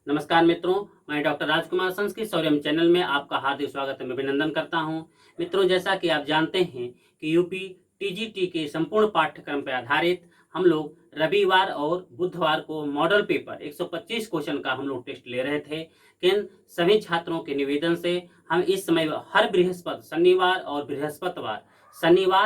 नमस्कार मित्रों, मैं डॉक्टर राजकुमार संस्कृत सौर्यम चैनल में आपका हार्दिक स्वागत है, अभिनंदन करता हूं। मित्रों, जैसा कि आप जानते हैं कि यूपी टीजीटी के संपूर्ण पाठ्यक्रम पर आधारित हम लोग रविवार और बुधवार को मॉडल पेपर 125 क्वेश्चन का हम लोग टेस्ट ले रहे थे। किन सभी छात्रों के निवेदन से हम इस समय हर शनिवार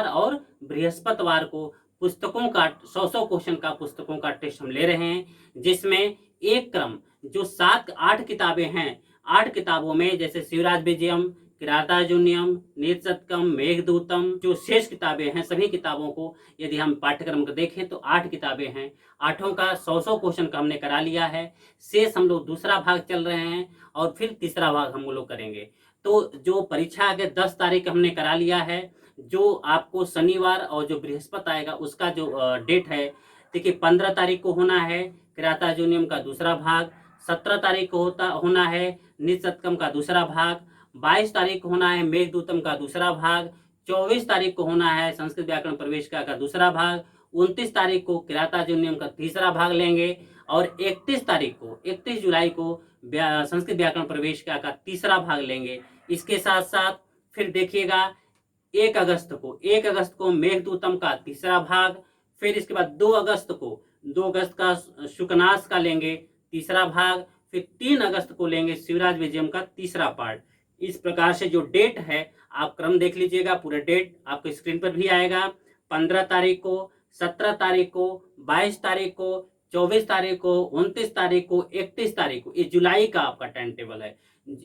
और बृहस्पतिवार को पुस्तकों का 100 क्वेश्चन का पुस्तकों का टेस्ट हम ले रहे हैं, जिसमें एक क्रम जो 7-8 किताबें हैं, 8 किताबों में जैसे शिवराज विजयम, किरातार्जुनीयम, नीतिशतकम, मेघदूतम, जो शेष किताबें हैं सभी किताबों को यदि हम पाठ्यक्रम को देखें तो 8 किताबें हैं। आठों का 100 क्वेश्चन का हमने करा लिया है। शेष हम लोग दूसरा भाग चल रहे हैं और फिर तीसरा भाग हम लोग करेंगे। तो जो परीक्षा के 10 तारीख हमने करा लिया है, जो आपको शनिवार और जो बृहस्पति आएगा उसका जो डेट है, देखिए 15 तारीख को होना है किरातार्जुनीयम का दूसरा भाग, 17 तारीख को होना है नीतिशतकम का दूसरा भाग, 22 तारीख को होना है मेघदूतम का दूसरा भाग, 24 तारीख को होना है संस्कृत व्याकरण प्रवेशिका का दूसरा भाग, 29 तारीख को किरातार्जुनीयम का तीसरा भाग लेंगे और 31 जुलाई को संस्कृत व्याकरण प्रवेशिका का तीसरा भाग लेंगे। इसके साथ साथ फिर देखिएगा 1 अगस्त को मेघदूतम का तीसरा भाग, फिर इसके बाद 2 अगस्त का शुकनाश का लेंगे तीसरा भाग, फिर 3 अगस्त को लेंगे शिवराज विजयम का तीसरा पार्ट। इस प्रकार से जो डेट है आप क्रम देख लीजिएगा, पूरा डेट आपको स्क्रीन पर भी आएगा। 15 तारीख को, 17 तारीख को, 22 तारीख को, 24 तारीख को, 29 तारीख को, 31 तारीख को, ये जुलाई का आपका टाइम टेबल है।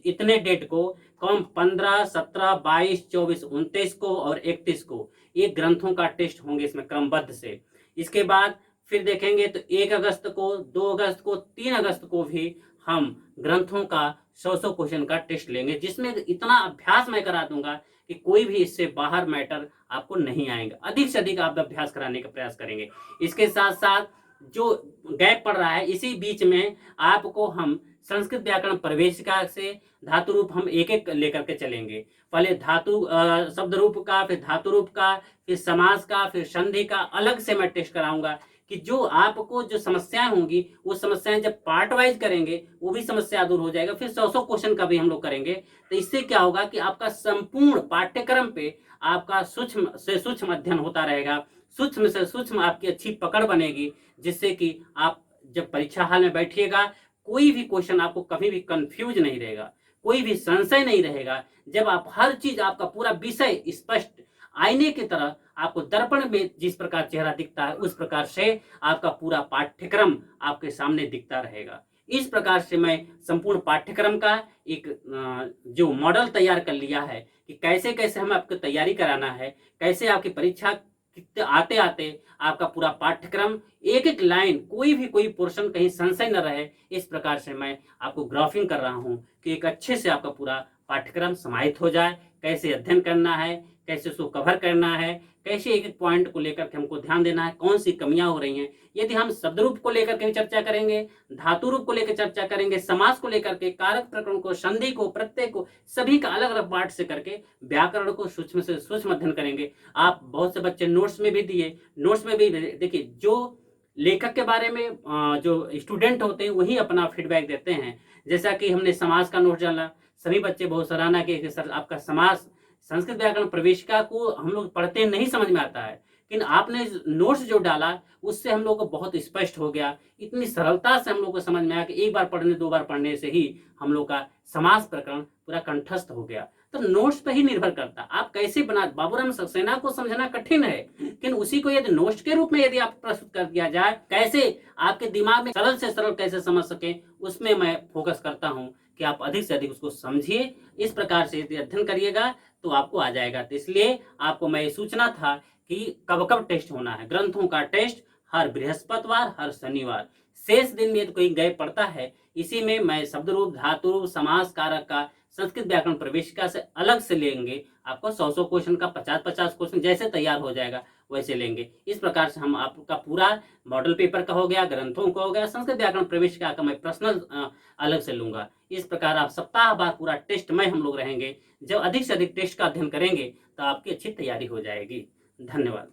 इतने डेट को कौन 15, 17, 22, 24, 29 को और 31 को ये ग्रंथों का टेस्ट होंगे इसमें क्रमबद्ध से। इसके बाद फिर देखेंगे तो 1 अगस्त को, 2 अगस्त को, 3 अगस्त को भी हम ग्रंथों का 100 क्वेश्चन का टेस्ट लेंगे, जिसमें इतना अभ्यास मैं करा दूंगा कि कोई भी इससे बाहर मैटर आपको नहीं आएगा। अधिक से अधिक आप अभ्यास कराने का प्रयास करेंगे। इसके साथ साथ जो गैप पड़ रहा है इसी बीच में आपको हम संस्कृत व्याकरण प्रवेशिका से धातु रूप हम एक एक लेकर के चलेंगे। पहले धातु शब्द रूप का, फिर धातु रूप का, फिर समास का, फिर संधि का अलग से मैं टेस्ट कराऊंगा कि जो आपको जो समस्याएं होंगी वो समस्याएं जब पार्ट वाइज करेंगे वो भी समस्या दूर हो जाएगा। फिर 100 क्वेश्चन का भी हम लोग करेंगे। तो इससे क्या होगा कि आपका संपूर्ण पाठ्यक्रम पे आपका सूक्ष्म से सूक्ष्म अध्ययन होता रहेगा, सूक्ष्म से सूक्ष्म आपकी अच्छी पकड़ बनेगी, जिससे कि आप जब परीक्षा हाल में बैठिएगा कोई भी क्वेश्चन आपको कभी भी कंफ्यूज नहीं रहेगा, कोई भी संशय नहीं रहेगा। जब आप हर चीज आपका पूरा विषय स्पष्ट आईने की तरह आपको दर्पण में जिस प्रकार चेहरा दिखता है उस प्रकार से आपका पूरा पाठ्यक्रम आपके सामने दिखता रहेगा। इस प्रकार से मैं संपूर्ण पाठ्यक्रम का एक जो मॉडल तैयार कर लिया है कि कैसे कैसे हमें आपको तैयारी कराना है, कैसे आपकी परीक्षा आते आते आपका पूरा पाठ्यक्रम एक एक लाइन कोई पोर्शन कहीं संशय न रहे, इस प्रकार से मैं आपको ग्राफिंग कर रहा हूं कि एक अच्छे से आपका पूरा पाठ्यक्रम समाहित हो जाए। कैसे अध्ययन करना है, कैसे उसको कवर करना है, कैसे एक एक पॉइंट को लेकर के हमको ध्यान देना है, कौन सी कमियां हो रही हैं। यदि हम शब्द रूप को लेकर के चर्चा करेंगे, धातु रूप को लेकर चर्चा करेंगे, समास को लेकर के, कारक प्रकरण को, संधि को, प्रत्यय को, सभी का अलग अलग पार्ट से करके व्याकरण को सूक्ष्म से सूक्ष्म अध्ययन करेंगे। आप बहुत से बच्चे नोट्स में भी दिए, नोट्स में भी देखिए जो लेखक के बारे में जो स्टूडेंट होते हैं वही अपना फीडबैक देते हैं। जैसा कि हमने समास का नोट डाला, सभी बच्चे बहुत सराहना किए कि सर आपका समास संस्कृत व्याकरण प्रवेशिका को हम लोग पढ़ते नहीं समझ में आता है, लेकिन आपने नोट्स जो डाला उससे हम लोग को बहुत स्पष्ट हो गया। इतनी सरलता से हम लोग को समझ में आया कि एक बार पढ़ने 2 बार पढ़ने से ही हम लोग का समास प्रकरण पूरा कंठस्थ हो गया। तो नोट्स पर ही निर्भर करता आप कैसे बना। बाबूराम सक्सेना को समझना कठिन है, लेकिन उसी को यदि नोट्स के रूप में यदि आप प्रस्तुत कर दिया जाए, कैसे आपके दिमाग में सरल से सरल कैसे समझ सके, उसमें मैं फोकस करता हूँ कि आप अधिक से अधिक उसको समझिए। इस प्रकार से यदि अध्ययन करिएगा तो आपको आ जाएगा। तो इसलिए आपको मैं सूचना था कि कब कब टेस्ट होना है। ग्रंथों का टेस्ट हर बृहस्पतिवार, हर शनिवार। शेष दिन में यदि कोई गैप पड़ता है, इसी में मैं शब्द रूप, धातु रूप, समास, कारक का संस्कृत व्याकरण प्रवेशिका से अलग से लेंगे। आपको 100 क्वेश्चन का 50-50 क्वेश्चन जैसे तैयार हो जाएगा वैसे लेंगे। इस प्रकार से हम आपका पूरा मॉडल पेपर का हो गया, ग्रंथों का हो गया, संस्कृत व्याकरण प्रवेशिका का मैं पर्सनल अलग से लूंगा। इस प्रकार आप सप्ताह भर पूरा टेस्ट में हम लोग रहेंगे। जब अधिक से अधिक टेस्ट का अध्ययन करेंगे तो आपकी अच्छी तैयारी हो जाएगी। धन्यवाद।